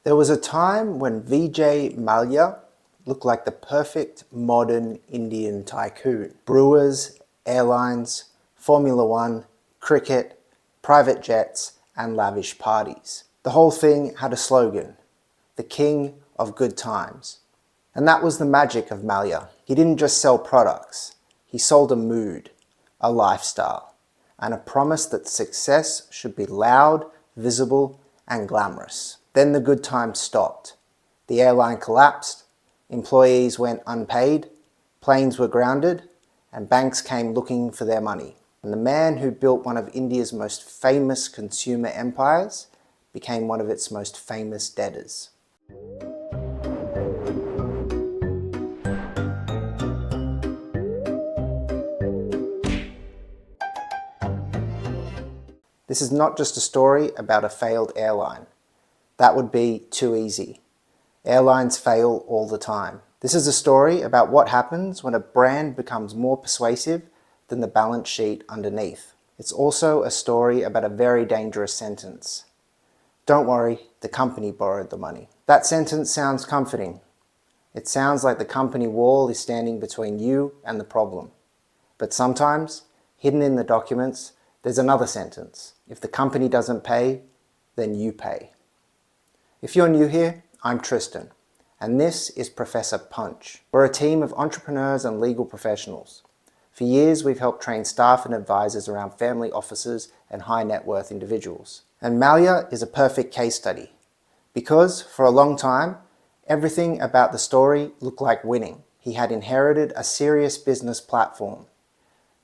There was a time when Vijay Mallya looked like the perfect modern Indian tycoon. Brewers, airlines, Formula One, cricket, private jets, and lavish parties. The whole thing had a slogan, the king of good times. And that was the magic of Mallya. He didn't just sell products, he sold a mood, a lifestyle, and a promise that success should be loud, visible, and glamorous. Then the good times stopped. The airline collapsed, employees went unpaid, planes were grounded, and banks came looking for their money. And the man who built one of India's most famous consumer empires became one of its most famous debtors. This is not just a story about a failed airline. That would be too easy. Airlines fail all the time. This is a story about what happens when a brand becomes more persuasive than the balance sheet underneath. It's also a story about a very dangerous sentence. Don't worry, the company borrowed the money. That sentence sounds comforting. It sounds like the company wall is standing between you and the problem. But sometimes, hidden in the documents, there's another sentence. If the company doesn't pay, then you pay. If you're new here, I'm Tristan, and this is Professor Punch. We're a team of entrepreneurs and legal professionals. For years, we've helped train staff and advisors around family offices and high net worth individuals. And Mallya is a perfect case study because for a long time, everything about the story looked like winning. He had inherited a serious business platform.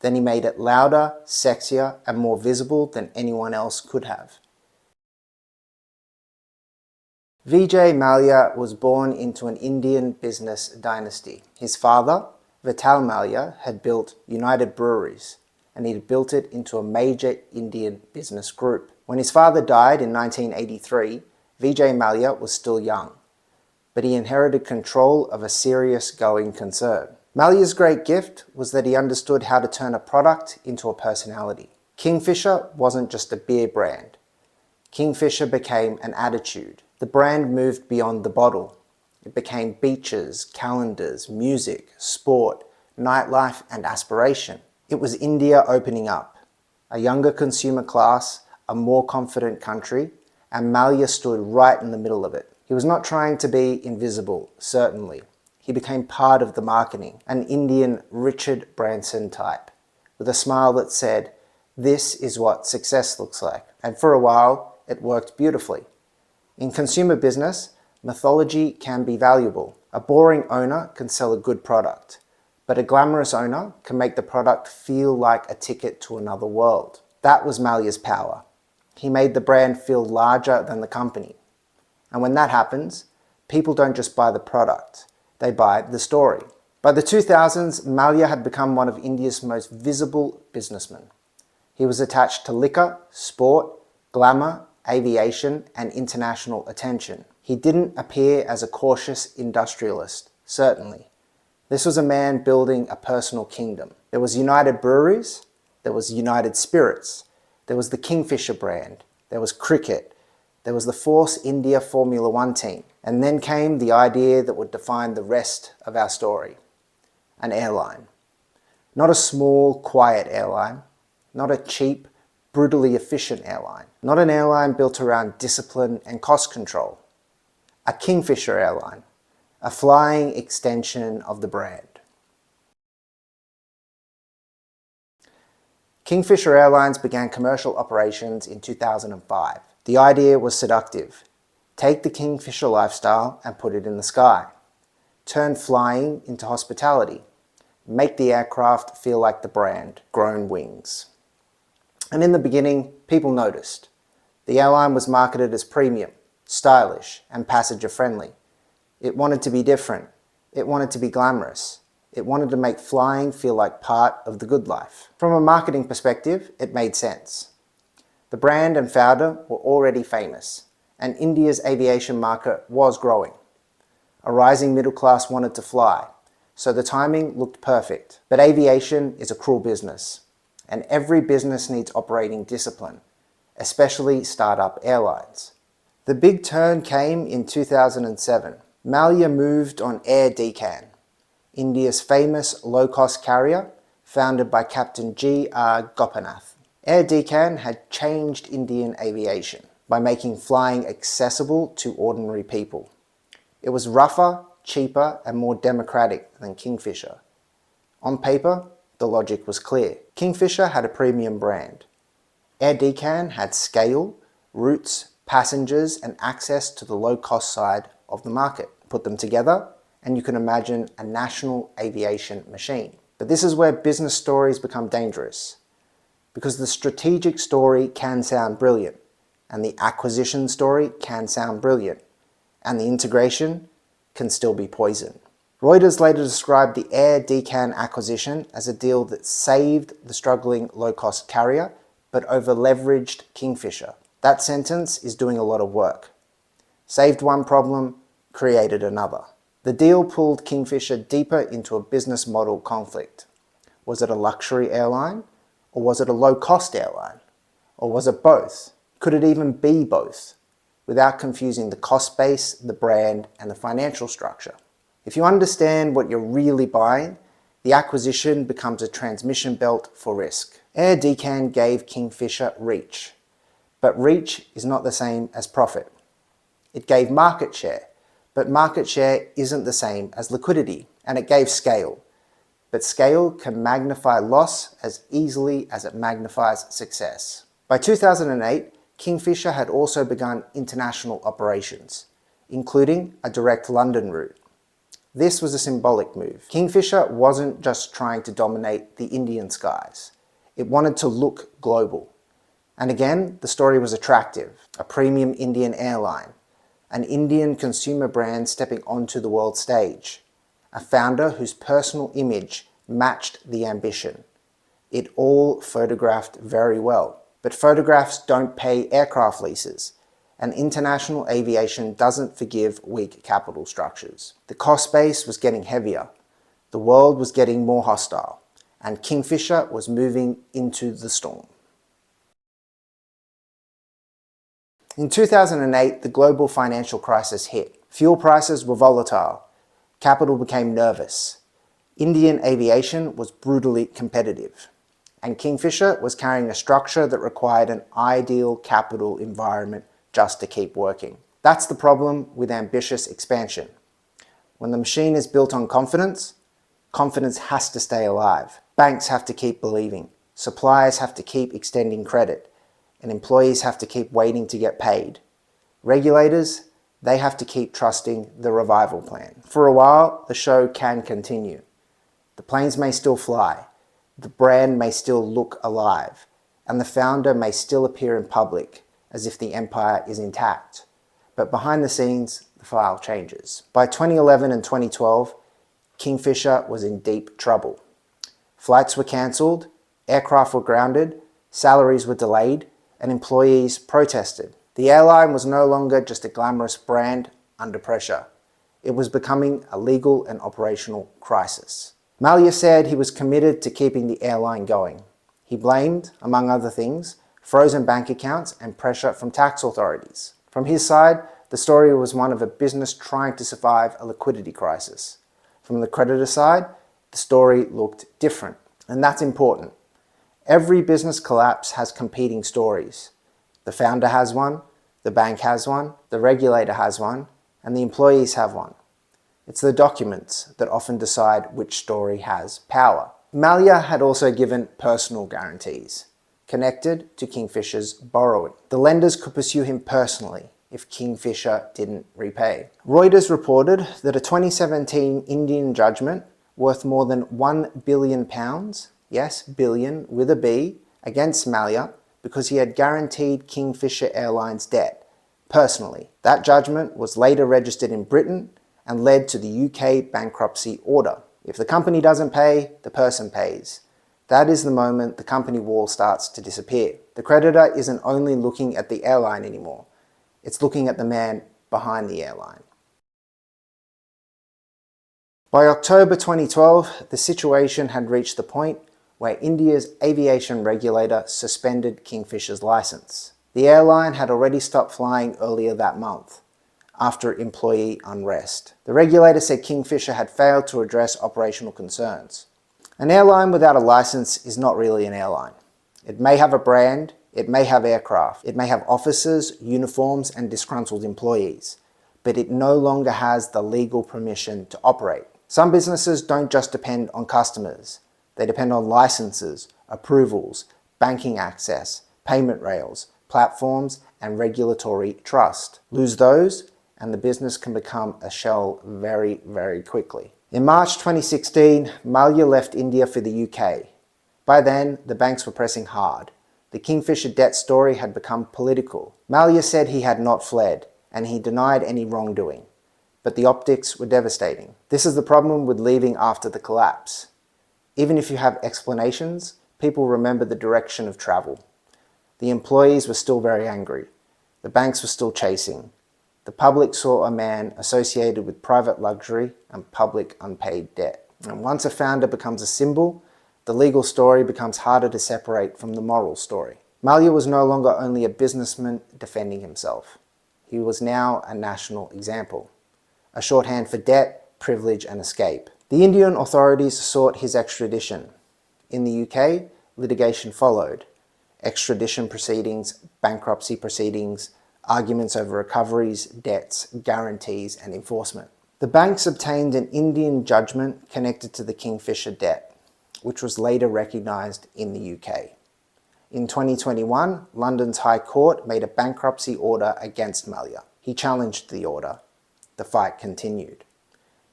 Then he made it louder, sexier, and more visible than anyone else could have. Vijay Mallya was born into an Indian business dynasty. His father, Vijay Mallya, had built United Breweries, and he had built it into a major Indian business group. When his father died in 1983, Vijay Mallya was still young, but he inherited control of a serious going concern. Mallya's great gift was that he understood how to turn a product into a personality. Kingfisher wasn't just a beer brand. Kingfisher became an attitude. The brand moved beyond the bottle. It became beaches, calendars, music, sport, nightlife, and aspiration. It was India opening up, a younger consumer class, a more confident country, and Mallya stood right in the middle of it. He was not trying to be invisible, certainly. He became part of the marketing, an Indian Richard Branson type, with a smile that said, "This is what success looks like." And for a while, it worked beautifully. In consumer business, mythology can be valuable. A boring owner can sell a good product, but a glamorous owner can make the product feel like a ticket to another world. That was Mallya's power. He made the brand feel larger than the company. And when that happens, people don't just buy the product, they buy the story. By the 2000s, Mallya had become one of India's most visible businessmen. He was attached to liquor, sport, glamour, aviation, and international attention. He didn't appear as a cautious industrialist, certainly. This was a man building a personal kingdom. There was United Breweries, there was United Spirits, there was the Kingfisher brand, there was cricket, there was the Force India Formula One team, and then came the idea that would define the rest of our story, an airline. Not a small, quiet airline, not a cheap, brutally efficient airline, not an airline built around discipline and cost control. A Kingfisher airline, a flying extension of the brand. Kingfisher Airlines began commercial operations in 2005. The idea was seductive. Take the Kingfisher lifestyle and put it in the sky. Turn flying into hospitality. Make the aircraft feel like the brand, grown wings. And in the beginning, people noticed. The airline was marketed as premium, stylish, and passenger-friendly. It wanted to be different. It wanted to be glamorous. It wanted to make flying feel like part of the good life. From a marketing perspective, it made sense. The brand and founder were already famous, and India's aviation market was growing. A rising middle class wanted to fly, so the timing looked perfect. But aviation is a cruel business, and every business needs operating discipline, especially startup airlines. The big turn came in 2007. Mallya moved on Air Deccan, India's famous low-cost carrier, founded by Captain G.R. Gopinath. Air Deccan had changed Indian aviation by making flying accessible to ordinary people. It was rougher, cheaper, and more democratic than Kingfisher. On paper, the logic was clear. Kingfisher had a premium brand. Air Deccan had scale, routes, passengers, and access to the low-cost side of the market. Put them together, and you can imagine a national aviation machine. But this is where business stories become dangerous, because the strategic story can sound brilliant, and the acquisition story can sound brilliant, and the integration can still be poison. Reuters later described the Air Deccan acquisition as a deal that saved the struggling low-cost carrier, but over-leveraged Kingfisher. That sentence is doing a lot of work. Saved one problem, created another. The deal pulled Kingfisher deeper into a business model conflict. Was it a luxury airline? Or was it a low-cost airline? Or was it both? Could it even be both? Without confusing the cost base, the brand, and the financial structure. If you understand what you're really buying, the acquisition becomes a transmission belt for risk. Air Deccan gave Kingfisher reach. But reach is not the same as profit. It gave market share, but market share isn't the same as liquidity, and it gave scale. But scale can magnify loss as easily as it magnifies success. By 2008, Kingfisher had also begun international operations, including a direct London route. This was a symbolic move. Kingfisher wasn't just trying to dominate the Indian skies. It wanted to look global. And again, the story was attractive. A premium Indian airline, an Indian consumer brand stepping onto the world stage, a founder whose personal image matched the ambition. It all photographed very well. But photographs don't pay aircraft leases, and international aviation doesn't forgive weak capital structures. The cost base was getting heavier, the world was getting more hostile, and Kingfisher was moving into the storm. In 2008, the global financial crisis hit. Fuel prices were volatile. Capital became nervous. Indian aviation was brutally competitive. And Kingfisher was carrying a structure that required an ideal capital environment just to keep working. That's the problem with ambitious expansion. When the machine is built on confidence, confidence has to stay alive. Banks have to keep believing. Suppliers have to keep extending credit. And employees have to keep waiting to get paid. Regulators, they have to keep trusting the revival plan. For a while, the show can continue. The planes may still fly, the brand may still look alive, and the founder may still appear in public as if the empire is intact. But behind the scenes, the file changes. By 2011 and 2012, Kingfisher was in deep trouble. Flights were cancelled, aircraft were grounded, salaries were delayed, and employees protested. The airline was no longer just a glamorous brand under pressure. It was becoming a legal and operational crisis. Mallya said he was committed to keeping the airline going. He blamed, among other things, frozen bank accounts and pressure from tax authorities. From his side, the story was one of a business trying to survive a liquidity crisis. From the creditor side, the story looked different, and that's important. Every business collapse has competing stories. The founder has one, the bank has one, the regulator has one, and the employees have one. It's the documents that often decide which story has power. Mallya had also given personal guarantees, connected to Kingfisher's borrowing. The lenders could pursue him personally if Kingfisher didn't repay. Reuters reported that a 2017 Indian judgment worth more than £1 billion, yes, billion with a B, against Mallya because he had guaranteed Kingfisher Airlines debt, personally. That judgment was later registered in Britain and led to the UK bankruptcy order. If the company doesn't pay, the person pays. That is the moment the company wall starts to disappear. The creditor isn't only looking at the airline anymore, it's looking at the man behind the airline. By October 2012, the situation had reached the point where India's aviation regulator suspended Kingfisher's license. The airline had already stopped flying earlier that month, after employee unrest. The regulator said Kingfisher had failed to address operational concerns. An airline without a license is not really an airline. It may have a brand, it may have aircraft, it may have officers, uniforms, and disgruntled employees, but it no longer has the legal permission to operate. Some businesses don't just depend on customers. They depend on licenses, approvals, banking access, payment rails, platforms, and regulatory trust. Lose those, and the business can become a shell very, very quickly. In March 2016, Mallya left India for the UK. By then, the banks were pressing hard. The Kingfisher debt story had become political. Mallya said he had not fled, and he denied any wrongdoing. But the optics were devastating. This is the problem with leaving after the collapse. Even if you have explanations, people remember the direction of travel. The employees were still very angry. The banks were still chasing. The public saw a man associated with private luxury and public unpaid debt. And once a founder becomes a symbol, the legal story becomes harder to separate from the moral story. Mallya was no longer only a businessman defending himself. He was now a national example, a shorthand for debt, privilege, and escape. The Indian authorities sought his extradition. In the UK, litigation followed. Extradition proceedings, bankruptcy proceedings, arguments over recoveries, debts, guarantees, and enforcement. The banks obtained an Indian judgment connected to the Kingfisher debt, which was later recognised in the UK. In 2021, London's High Court made a bankruptcy order against Mallya. He challenged the order. The fight continued.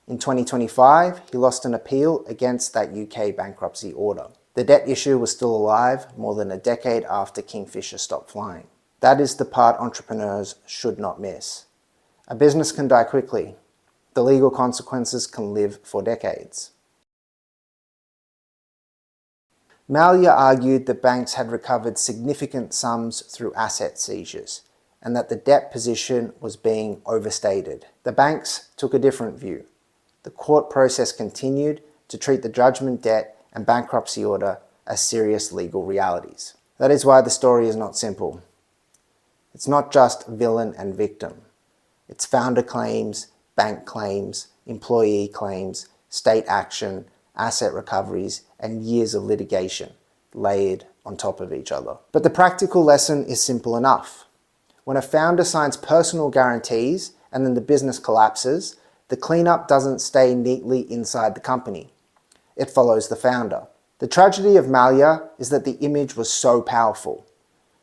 In 2025, he lost an appeal against that UK bankruptcy order. The debt issue was still alive more than a decade after Kingfisher stopped flying. That is the part entrepreneurs should not miss. A business can die quickly. The legal consequences can live for decades. Mallya argued that banks had recovered significant sums through asset seizures, and that the debt position was being overstated. The banks took a different view. The court process continued to treat the judgment, debt, and bankruptcy order as serious legal realities. That is why the story is not simple. It's not just villain and victim. It's founder claims, bank claims, employee claims, state action, asset recoveries, and years of litigation layered on top of each other. But the practical lesson is simple enough. When a founder signs personal guarantees and then the business collapses, the cleanup doesn't stay neatly inside the company. It follows the founder. The tragedy of Mallya is that the image was so powerful.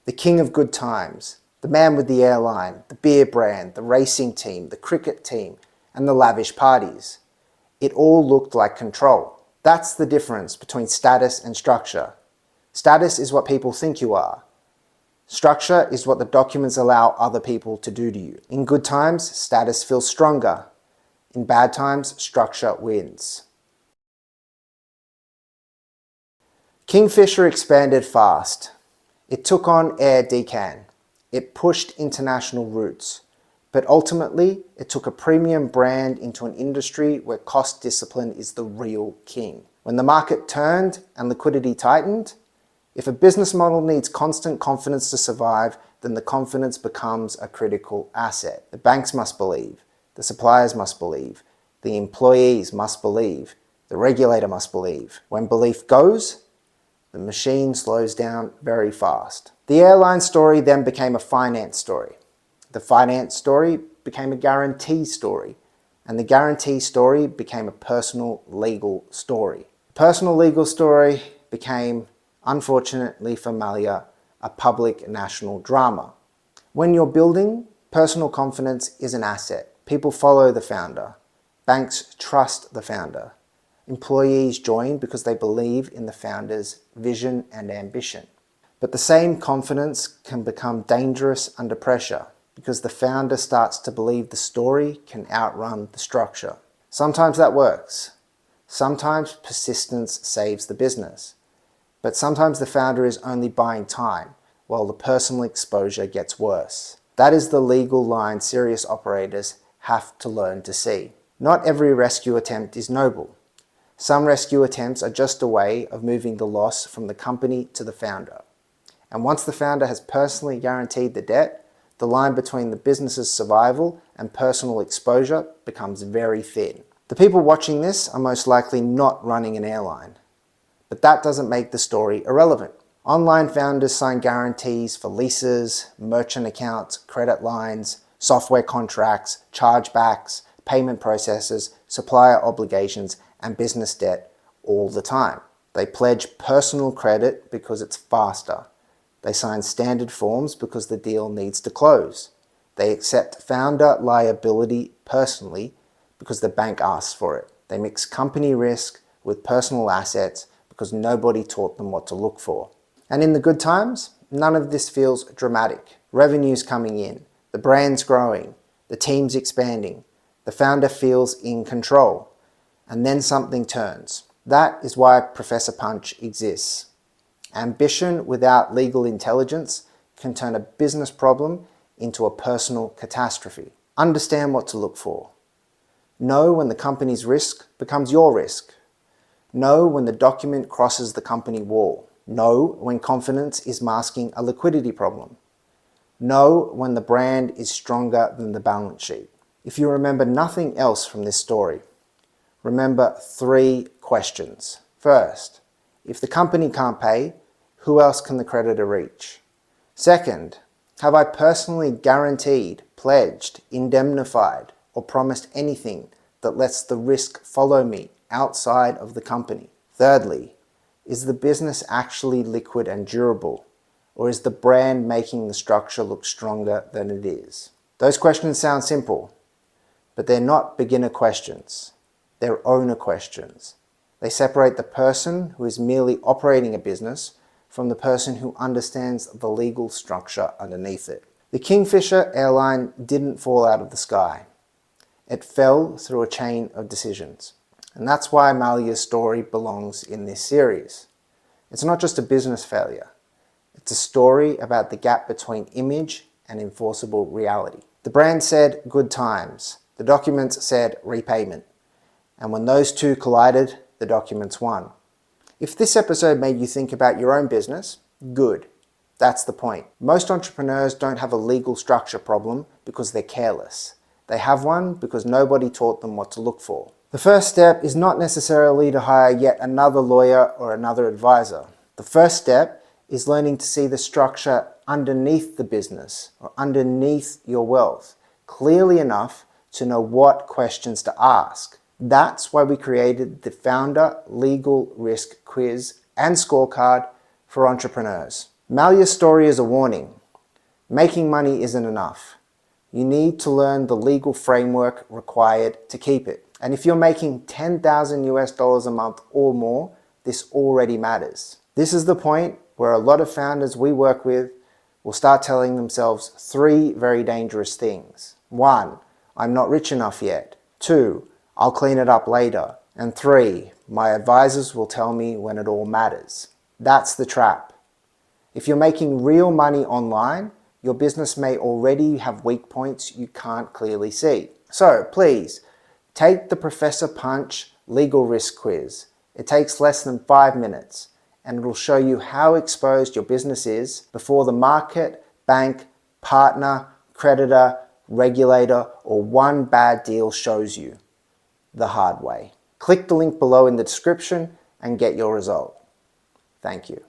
The king of good times, the man with the airline, the beer brand, the racing team, the cricket team, and the lavish parties. It all looked like control. That's the difference between status and structure. Status is what people think you are. Structure is what the documents allow other people to do to you. In good times, status feels stronger. In bad times, structure wins. Kingfisher expanded fast. It took on air decan. It pushed international routes. But ultimately, it took a premium brand into an industry where cost discipline is the real king. When the market turned and liquidity tightened, if a business model needs constant confidence to survive, then the confidence becomes a critical asset. The banks must believe, the suppliers must believe, the employees must believe, the regulator must believe. When belief goes, the machine slows down very fast. The airline story then became a finance story. The finance story became a guarantee story, and the guarantee story became a personal legal story. The personal legal story became, unfortunately for Mallya, a public national drama. When you're building, personal confidence is an asset. People follow the founder. Banks trust the founder. Employees join because they believe in the founder's vision and ambition. But the same confidence can become dangerous under pressure because the founder starts to believe the story can outrun the structure. Sometimes that works. Sometimes persistence saves the business. But sometimes the founder is only buying time while the personal exposure gets worse. That is the legal line serious operators have to learn to see. Not every rescue attempt is noble. Some rescue attempts are just a way of moving the loss from the company to the founder. And once the founder has personally guaranteed the debt, the line between the business's survival and personal exposure becomes very thin. The people watching this are most likely not running an airline, but that doesn't make the story irrelevant. Online founders sign guarantees for leases, merchant accounts, credit lines, software contracts, chargebacks, payment processes, supplier obligations, and business debt all the time. They pledge personal credit because it's faster. They sign standard forms because the deal needs to close. They accept founder liability personally because the bank asks for it. They mix company risk with personal assets because nobody taught them what to look for. And in the good times, none of this feels dramatic. Revenue's coming in, the brand's growing, the team's expanding, the founder feels in control, and then something turns. That is why Professor Punch exists. Ambition without legal intelligence can turn a business problem into a personal catastrophe. Understand what to look for. Know when the company's risk becomes your risk. Know when the document crosses the company wall. Know when confidence is masking a liquidity problem. Know when the brand is stronger than the balance sheet. If you remember nothing else from this story, remember 3 questions. First, if the company can't pay, who else can the creditor reach? Second, have I personally guaranteed, pledged, indemnified, or promised anything that lets the risk follow me outside of the company? Thirdly, is the business actually liquid and durable, or is the brand making the structure look stronger than it is? Those questions sound simple, but they're not beginner questions. They're owner questions. They separate the person who is merely operating a business from the person who understands the legal structure underneath it. The Kingfisher airline didn't fall out of the sky. It fell through a chain of decisions. And that's why Mallya's story belongs in this series. It's not just a business failure. It's a story about the gap between image and enforceable reality. The brand said good times. The documents said repayment. And when those two collided, the documents won. If this episode made you think about your own business, good. That's the point. Most entrepreneurs don't have a legal structure problem because they're careless. They have one because nobody taught them what to look for. The first step is not necessarily to hire yet another lawyer or another advisor. The first step is learning to see the structure underneath the business or underneath your wealth clearly enough to know what questions to ask. That's why we created the Founder Legal Risk Quiz and Scorecard for entrepreneurs. Mallya's story is a warning. Making money isn't enough. You need to learn the legal framework required to keep it. And if you're making $10,000 a month or more, this already matters. This is the point where a lot of founders we work with will start telling themselves 3 very dangerous things. 1, I'm not rich enough yet. 2, I'll clean it up later. And 3, my advisors will tell me when it all matters. That's the trap. If you're making real money online, your business may already have weak points you can't clearly see. So please, take the Professor Punch Legal Risk Quiz. It takes less than 5 minutes, and it'll show you how exposed your business is before the market, bank, partner, creditor, regulator, or one bad deal shows you the hard way. Click the link below in the description and get your result. Thank you.